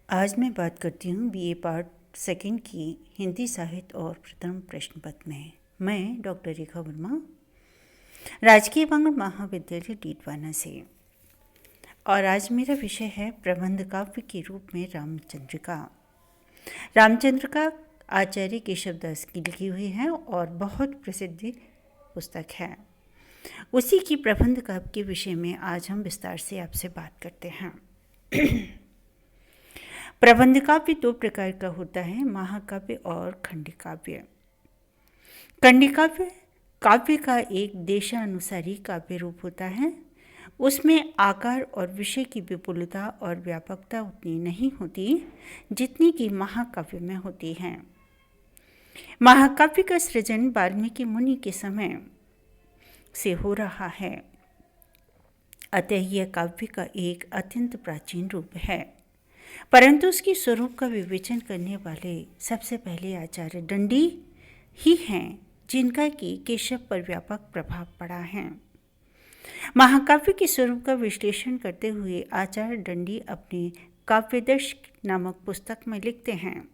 आज मैं बात करती हूँ बीए पार्ट सेकंड की हिंदी साहित्य और प्रथम प्रश्न पत्र में। मैं डॉक्टर रेखा वर्मा, राजकीय बांग्ला महाविद्यालय डीडवाना से, और आज मेरा विषय है प्रबंध काव्य के रूप में रामचंद्रिका। रामचंद्रिका आचार्य केशवदास की लिखी हुई है और बहुत प्रसिद्ध पुस्तक है। उसी की प्रबंध काव्य के विषय में आज हम विस्तार से आपसे बात करते हैं। प्रबंध काव्य दो प्रकार का होता है, महाकाव्य और खंडी काव्य। खंडी काव्य काव्य का एक देशानुसारी काव्य रूप होता है। उसमें आकार और विषय की विपुलता और व्यापकता उतनी नहीं होती जितनी कि महाकाव्य में होती है। महाकाव्य का सृजन वाल्मीकि मुनि के समय से हो रहा है, अतः यह काव्य का एक अत्यंत प्राचीन रूप है। परंतु उसके स्वरूप का विवेचन करने वाले सबसे पहले आचार्य दंडी ही हैं, जिनका कि केशव पर व्यापक प्रभाव पड़ा है। महाकाव्य के स्वरूप का विश्लेषण करते हुए आचार्य दंडी अपने काव्यदर्श नामक पुस्तक में लिखते हैं,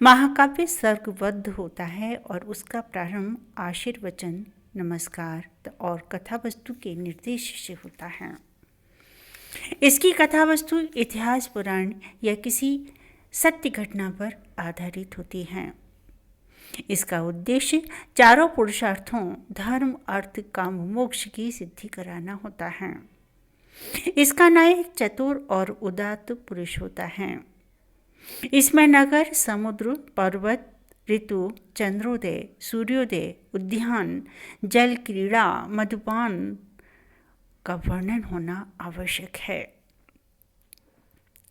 महाकाव्य सर्गबद्ध होता है और उसका प्रारंभ आशीर्वचन, नमस्कार और कथा वस्तु के निर्देश से होता है। इसकी कथा वस्तु इतिहास, पुराण या किसी सत्य घटना पर आधारित होती है। इसका उद्देश्य चारों पुरुषार्थों धर्म, अर्थ, काम, मोक्ष की सिद्धि कराना होता है। इसका नायक चतुर और उदात्त पुरुष होता है। इसमें नगर, समुद्र, पर्वत, ऋतु, चंद्रोदय, सूर्योदय, उद्यान, जल क्रीड़ा, मधुपान का वर्णन होना आवश्यक है।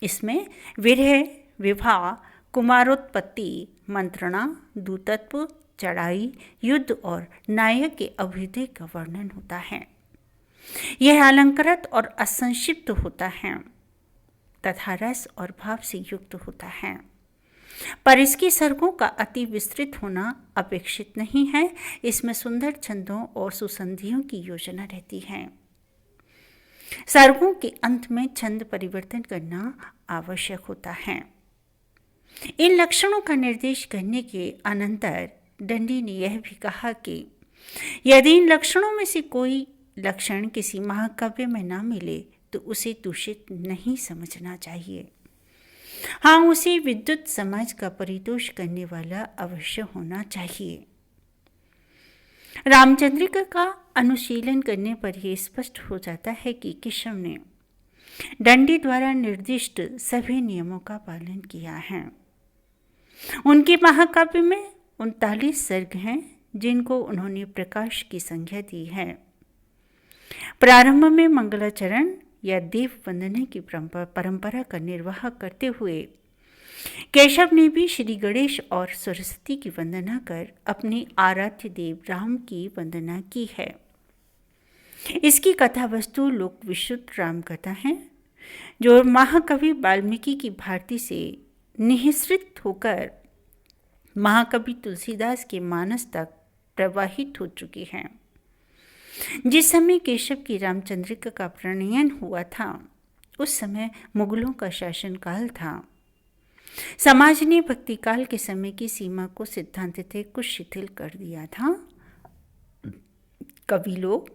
इसमें विरह, विवाह, कुमारोत्पत्ति, मंत्रणा, दूतत्व, चढ़ाई, युद्ध और नायक के अभ्युदय का वर्णन होता है। यह अलंकृत और असंक्षिप्त होता है तथा रस और भाव से युक्त होता है, पर इसकी सर्गों का अति विस्तृत होना अपेक्षित नहीं है। इसमें सुंदर छंदों और सुसंधियों की योजना रहती है। सर्गों के अंत में छंद परिवर्तन करना आवश्यक होता है। इन लक्षणों का निर्देश करने के अनंतर दंडी ने यह भी कहा कि यदि इन लक्षणों में से कोई लक्षण किसी महाकाव्य में ना मिले तो उसे दूषित नहीं समझना चाहिए। हाँ, उसे विद्युत समाज का परितोष करने वाला अवश्य होना चाहिए। रामचंद्रिका का अनुशीलन करने पर यह स्पष्ट हो जाता है कि केशव ने दंडी द्वारा निर्दिष्ट सभी नियमों का पालन किया है। उनके महाकाव्य में 39 सर्ग हैं, जिनको उन्होंने प्रकाश की संज्ञा दी है। प्रारंभ में मंगलाचरण या देव वंदना की परंपरा का निर्वाह करते हुए केशव ने भी श्री गणेश और सरस्वती की वंदना कर अपने आराध्य देव राम की वंदना की है। इसकी कथा वस्तु लोक विशुद्ध राम कथा है, जो महाकवि वाल्मीकि की भारती से निःसृत होकर महाकवि तुलसीदास के मानस तक प्रवाहित हो चुकी है। जिस समय केशव की रामचंद्रिका का प्रणयन हुआ था, उस समय मुगलों का शासनकाल था। समाज ने भक्ति काल के समय की सीमा को सिद्धांततः कुछ शिथिल कर दिया था। कवि लोग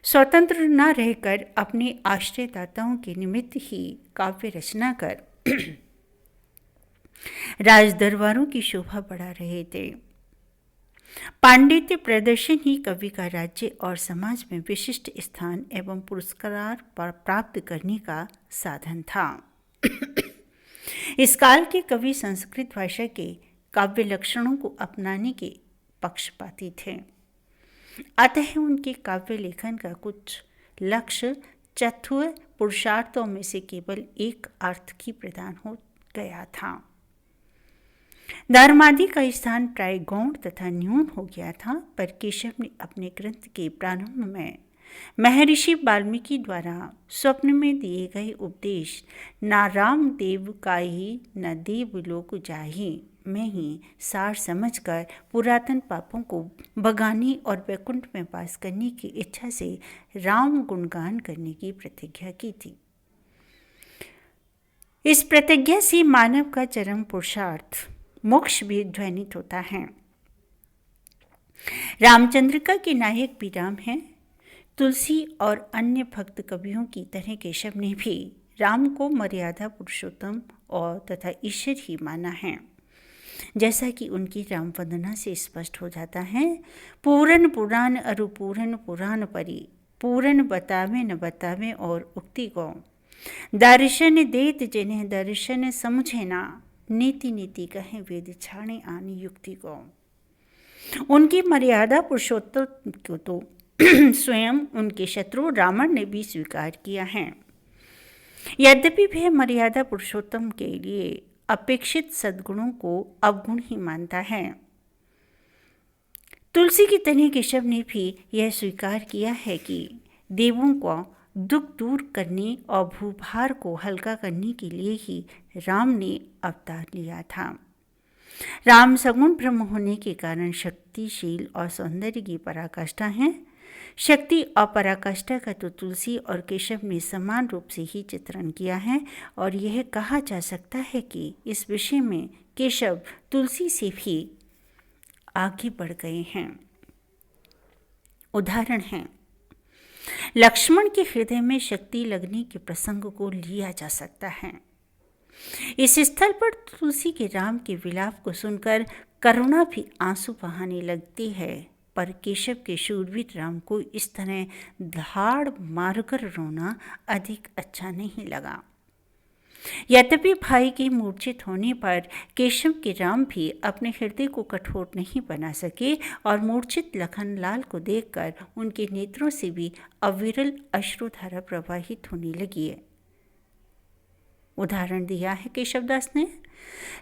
स्वतंत्र न रहकर अपने आश्रयदाताओं के निमित्त ही काव्य रचना कर राजदरबारों की शोभा बढ़ा रहे थे। पांडित्य प्रदर्शन ही कवि का राज्य और समाज में विशिष्ट स्थान एवं पुरस्कार प्राप्त करने का साधन था। इस काल के कवि संस्कृत भाषा के काव्य लक्षणों को अपनाने के पक्षपाती थे, अतः उनके काव्य लेखन का कुछ लक्ष्य चतुर पुरुषार्थों में से केवल एक अर्थ की प्रदान हो गया था। धर्मादि का स्थान प्राय गौण तथा न्यून हो गया था, पर केशव ने अपने ग्रंथ के प्रारंभ में महर्षि वाल्मीकि द्वारा स्वप्न में दिए गए उपदेश ना राम देव काहि न देव लोक जाहि में ही सार समझकर पुरातन पापों को भगाने और वैकुंठ में वास करने की इच्छा से राम गुणगान करने की प्रतिज्ञा की थी। इस प्रतिज्ञा से मानव का चरम पुरुषार्थ मोक्ष भी ध्वनित होता है। रामचंद्रिका के नायक भी राम हैं। तुलसी और अन्य भक्त कवियों की तरह केशव ने भी राम को मर्यादा पुरुषोत्तम और तथा ईश्वर ही माना है। जैसा कि उनकी राम वंदना से स्पष्ट हो जाता है, पूरन पुराण अरु पूरन पुराण परी, पूरन बतावे न बतावे और उक्ति गौ, दर्शन देत जिन्हें दर्शन समझे ना, नीति नीति कहें वेद छाणे आनी युक्ति गौ। उनकी मर्यादा पुरुषोत्तम को तो स्वयं उनके शत्रु रावण ने भी स्वीकार किया है। यद्यपि वह मर्यादा पुरुषोत्तम के लिए अपेक्षित सद्गुणों को अवगुण ही मानता है। तुलसी की तरह केशव ने भी यह स्वीकार किया है कि देवों को दुख दूर करने और भूभार को हल्का करने के लिए ही राम ने अवतार लिया था। राम सगुण ब्रह्म होने के कारण शक्तिशील और सौंदर्य की पराकाष्ठा है। शक्ति और पराकाष्ठा का तो तुलसी और केशव ने समान रूप से ही चित्रण किया है और यह कहा जा सकता है कि इस विषय में केशव तुलसी से भी आगे बढ़ गए हैं। उदाहरण है, लक्ष्मण के हृदय में शक्ति लगने के प्रसंग को लिया जा सकता है। इस स्थल पर तुलसी के राम के विलाप को सुनकर करुणा भी आंसू बहाने लगती है, पर केशव के शूरवीर राम को इस तरह धाड़ मारकर रोना अधिक अच्छा नहीं लगा। यद्यपि भाई के मूर्छित होने पर केशव के राम भी अपने हृदय को कठोर नहीं बना सके और मूर्छित लखनलाल को देखकर उनके नेत्रों से भी अविरल अश्रुधारा प्रवाहित होने लगी है। उदाहरण दिया है केशवदास ने,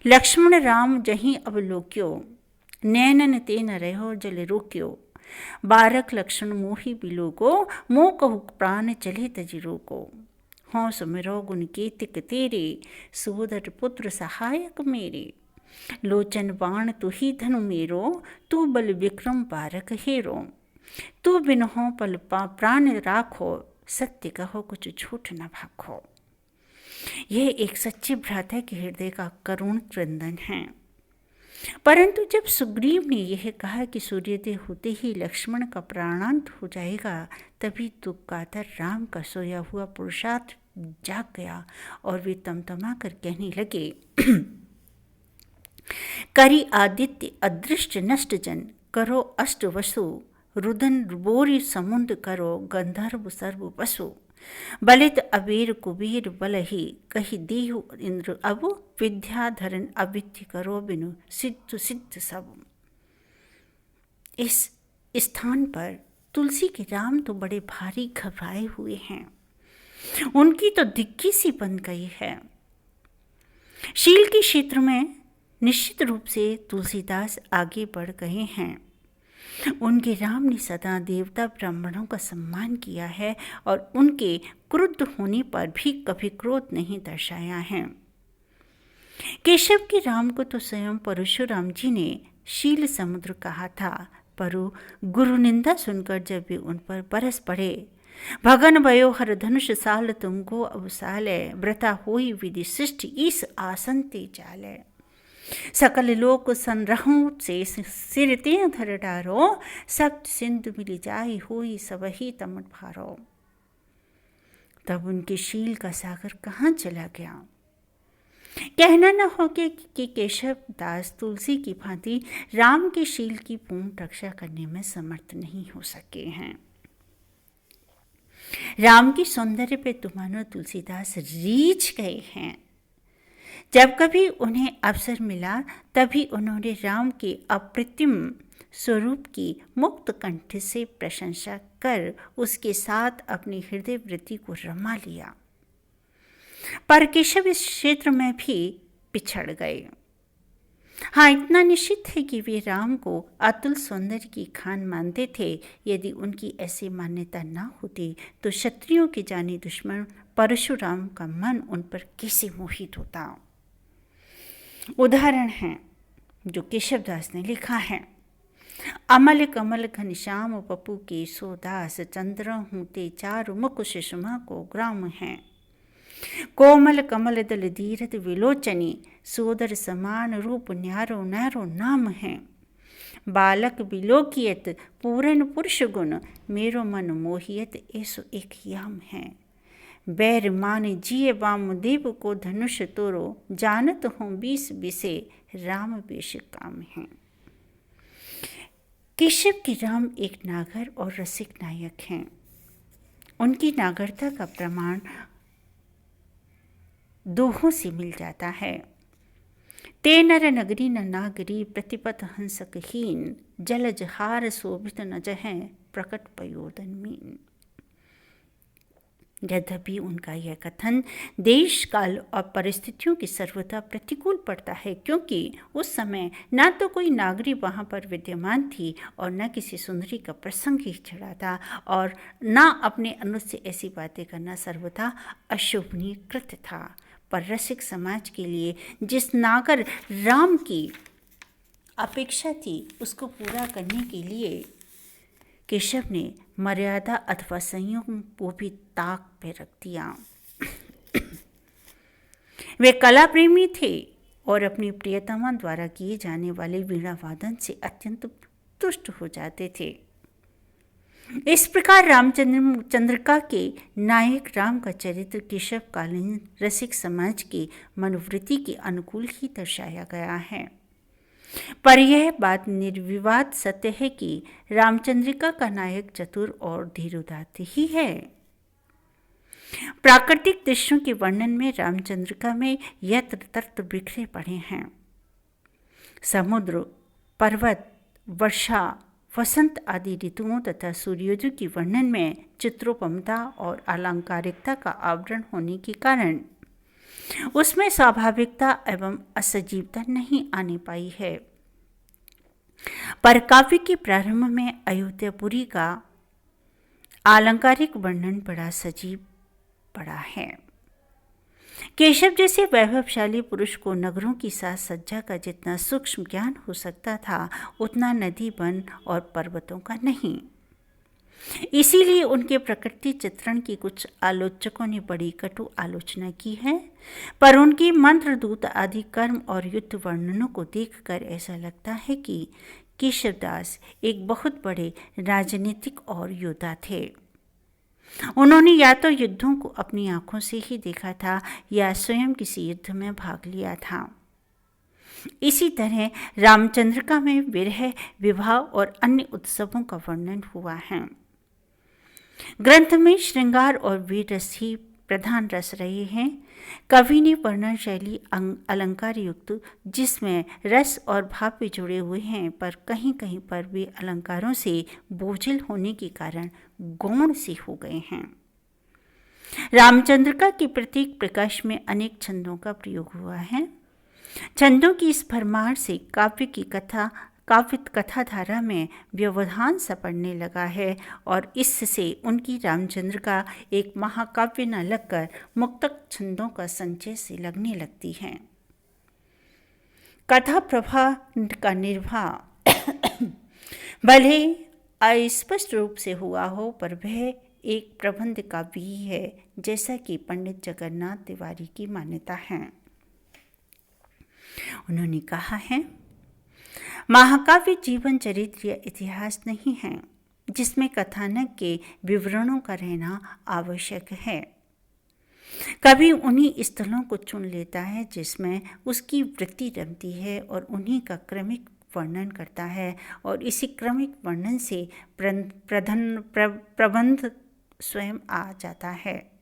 लक्ष्मण राम जहीं अवलोक्यो, नैनन तेन रहो जल रोक्यो, बारक लक्षण मोहि बिलोको, मोह कहु प्राण चले तजि रोको, हों सुमिरो गुण केतिक तेरे, सोदर पुत्र सहायक मेरे, लोचन बाण तु ही धनु मेरो, तू बल विक्रम बारक हेरो, तू बिनहो पल प्राण राखो, सत्य कहो कुछ झूठ न भाखो। यह एक सच्चे भ्राता के हृदय का करुण क्रंदन है। परंतु जब सुग्रीव ने यह कहा कि सूर्योदय होते ही लक्ष्मण का प्राणांत हो जाएगा, तभी दुख कातर राम का सोया हुआ पुरुषार्थ जाग गया और वे तमतमा कर कहने लगे, करी आदित्य अदृष्ट नष्ट जन, करो अष्ट वसु, रुदन बोरी समुद्र करो, गंधर्व सर्व पशु, बलित अबीर कुबीर बलहि, कही देहु इंद्र अब, विद्याधरन अविद्य करो बिनु, सिद्ध सिद्ध सब। इस स्थान पर तुलसी के राम तो बड़े भारी घबराए हुए हैं। उनकी तो दिग्गी सी बन गई है। शील के क्षेत्र में निश्चित रूप से तुलसीदास आगे बढ़ गए हैं। उनके राम ने सदा देवता ब्राह्मणों का सम्मान किया है और उनके क्रुद्ध होने पर भी कभी क्रोध नहीं दर्शाया है। केशव के राम को तो स्वयं परशुराम जी ने शील समुद्र कहा था, पर गुरु निंदा सुनकर जब वे उन पर बरस पड़े, भगन भयो हर धनुष साल तुमको अवसाले, व्रता होई विधि शिष्ट ईस आसन ते जाले, सकल लोक संरहु से सिरते धर डारो, सप्त सिंधु मिली जाई होई सबही तमट भारो। तब उनके शील का सागर कहाँ चला गया। कहना न हो कि केशव दास तुलसी की भांति राम के शील की पूर्ण रक्षा करने में समर्थ नहीं हो सके हैं। राम की सौंदर्य पे तुम्हारा तुलसीदास रीझ गए हैं। जब कभी उन्हें अवसर मिला तभी उन्होंने राम के अप्रतिम स्वरूप की मुक्त कंठ से प्रशंसा कर उसके साथ अपनी हृदय वृत्ति को रमा लिया। पर केशव इस क्षेत्र में भी पिछड़ गए। हाँ, इतना निश्चित है कि वे राम को अतुल सौंदर्य की खान मानते थे। यदि उनकी ऐसी मान्यता न होती तो क्षत्रियों के जाने दुश्मन परशुराम का मन उन पर कैसे मोहित होता। उदाहरण है जो केशवदास ने लिखा है, अमल कमल घनश्याम पपु के सोदास, चंद्र हूँ ते चारु मुख सुषमा को ग्राम है, कोमल कमल दल धीरत विलोचनी, सोदर समान रूप न्यारो नारो नाम है। बालक बिलोकियत पूरन पुरुष गुण, मेरो मन मोहियत ऐसो एक याम है। बैर मान जिये वामदेव को धनुष तोरो, जानत हूँ 20 विषय राम बेश काम है। केशव की राम एक नागर और रसिक नायक हैं। उनकी नागरता का प्रमाण दोहों से मिल जाता है। ते नर नगरी न नागरी, प्रतिपत हंसकहीन, जलज हार शोभित न जहै, प्रकट पयोदन मीन। यद्यपि उनका यह कथन देश काल और परिस्थितियों की सर्वथा प्रतिकूल पड़ता है, क्योंकि उस समय न तो कोई नागरी वहाँ पर विद्यमान थी और न किसी सुंदरी का प्रसंग ही चढ़ा था, और न अपने अनुज से ऐसी बातें करना सर्वथा अशोभनीय कृत्य था। पर रसिक समाज के लिए जिस नागर राम की अपेक्षा थी, उसको पूरा करने के लिए केशव ने मर्यादा अथवा संयम को भी ताक पे रख दिया। वे कला प्रेमी थे और अपनी प्रियतमा द्वारा किए जाने वाले वीणा वादन से अत्यंत तुष्ट हो जाते थे। इस प्रकार रामचंद्रिका के नायक राम का चरित्र केशवकालीन रसिक समाज की मनोवृत्ति के अनुकूल ही दर्शाया गया है। पर यह बात निर्विवाद सत्य है कि रामचंद्रिका का नायक चतुर और धीरोदात्त ही है। प्राकृतिक दृश्यों के वर्णन में रामचंद्रिका में यत्र तत्र बिखरे पड़े हैं। समुद्र, पर्वत, वर्षा, वसंत आदि ऋतुओं तथा सूर्योदय के वर्णन में चित्रोपमता और अलंकारिकता का आवरण होने के कारण उसमें स्वाभाविकता एवं असजीवता नहीं आने पाई है। पर काव्य के प्रारंभ में अयोध्यापुरी का अलंकारिक वर्णन बड़ा सजीव पड़ा है। केशव जैसे वैभवशाली पुरुष को नगरों की साज सज्जा का जितना सूक्ष्म ज्ञान हो सकता था, उतना नदी, वन और पर्वतों का नहीं। इसीलिए उनके प्रकृति चित्रण की कुछ आलोचकों ने बड़ी कटु आलोचना की है, पर उनकी मंत्रदूत आदि कर्म और युद्ध वर्णनों को देखकर ऐसा लगता है कि केशवदास एक बहुत बड़े राजनीतिक और योद्धा थे। उन्होंने या तो युद्धों को अपनी आंखों से ही देखा था या स्वयं किसी युद्ध में भाग लिया था। इसी तरह रामचंद्रिका में विरह, विवाह और अन्य उत्सवों का वर्णन हुआ है। ग्रंथ में श्रृंगार और वीर रस ही प्रधान रस रहे हैं। कवि ने वर्णन शैली अलंकार युक्त, जिसमें रस और भाव भी जुड़े हुए हैं, पर कहीं कहीं पर वे अलंकारों से बोझिल होने के कारण गौण से हो गए हैं। रामचंद्रिका के प्रत्येक प्रकाश में अनेक छंदों का प्रयोग हुआ है। छंदों की इस भरमार से काव्य कथाधारा में व्यवधान सा पड़ने लगा है और इससे उनकी रामचंद्रिका एक महाकाव्य न लगकर मुक्तक छंदों का संचय से लगने लगती है। कथा प्रवाह का निर्वाह भले अस्पष्ट रूप से हुआ हो, पर वह एक प्रबंध काव्य ही है, जैसा कि पंडित जगन्नाथ तिवारी की मान्यता है। उन्होंने कहा है, महाकाव्य जीवन चरित्र या इतिहास नहीं है जिसमें कथानक के विवरणों का रहना आवश्यक है। कवि उन्हीं स्थलों को चुन लेता है जिसमें उसकी वृत्ति रमती है और उन्हीं का क्रमिक वर्णन करता है, और इसी क्रमिक वर्णन से प्रबंध स्वयं आ जाता है।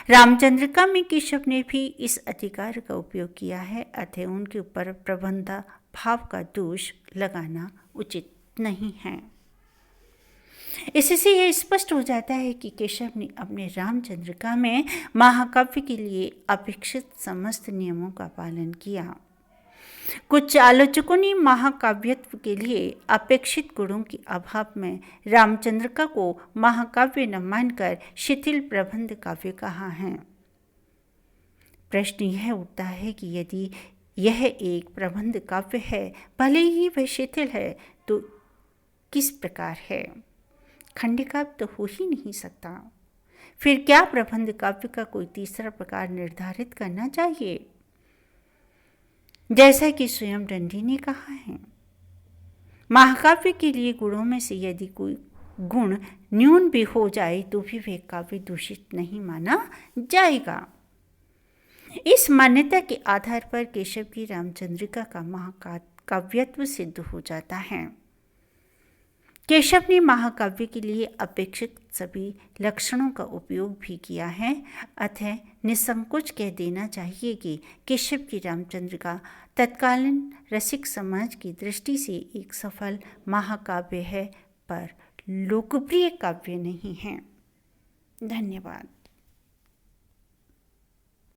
रामचंद्रिका में केशव ने भी इस अधिकार का उपयोग किया है, अतः उनके ऊपर प्रबंध भाव का दोष लगाना उचित नहीं है। इससे यह स्पष्ट हो जाता है कि केशव ने अपने रामचंद्रिका में महाकाव्य के लिए अपेक्षित समस्त नियमों का पालन किया। कुछ आलोचकों ने महाकाव्यत्व के लिए अपेक्षित गुणों के अभाव में रामचंद्रिका को महाकाव्य न मानकर शिथिल प्रबंध काव्य कहा है। प्रश्न यह उठता है कि यदि यह एक प्रबंध काव्य है, भले ही वह शिथिल है, तो किस प्रकार है? खंडकाव्य तो हो ही नहीं सकता। फिर क्या प्रबंध काव्य का कोई तीसरा प्रकार निर्धारित करना चाहिए? जैसा कि स्वयं दंडी ने कहा है, महाकाव्य के लिए गुणों में से यदि कोई गुण न्यून भी हो जाए तो भी वह काव्य दूषित नहीं माना जाएगा। इस मान्यता के आधार पर केशव की रामचंद्रिका का महाकाव्यत्व सिद्ध हो जाता है। केशव ने महाकाव्य के लिए अपेक्षित सभी लक्षणों का उपयोग भी किया है, अतः निसंकोच कह देना चाहिए कि केशव की रामचंद्रिका तत्कालीन रसिक समाज की दृष्टि से एक सफल महाकाव्य है, पर लोकप्रिय काव्य नहीं है। धन्यवाद।